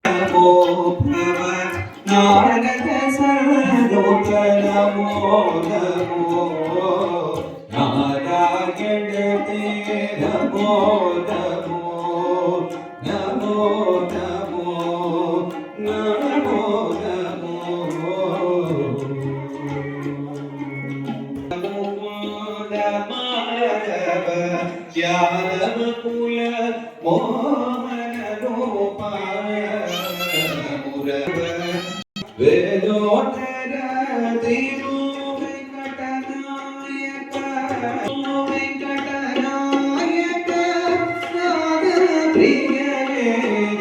नमो भव नारद सरोज नमो नमो नारायण ते नमो नमो नमो नमो नमो यादव कुल मोहन गोपाल वेदोत्तर तिरु वेंकटनायक वेंकटनायक नाग प्रिय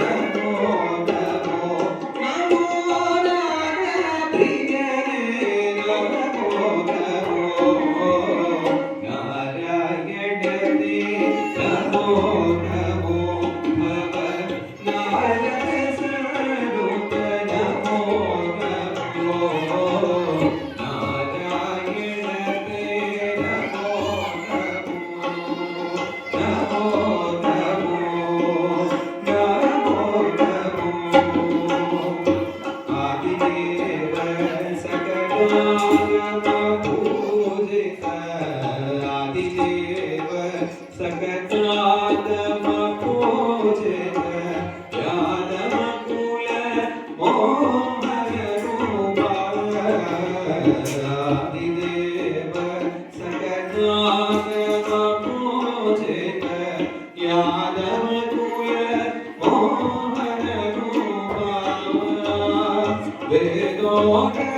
नमो नमो नमो नाग प्रिय नमो नमो नारायण दे नमो नमो भव नारद स्वरूप नमो नमो नारायण दे नमो नमो नमो नमो नमो आदिदेव सकलागम पूजित आदिदेव सकलागम पूजित यादव कुल मोहन गोपाल आदिदेव सकलागम पूजित यादव कुल मोहन गोपाल वेदोत्तर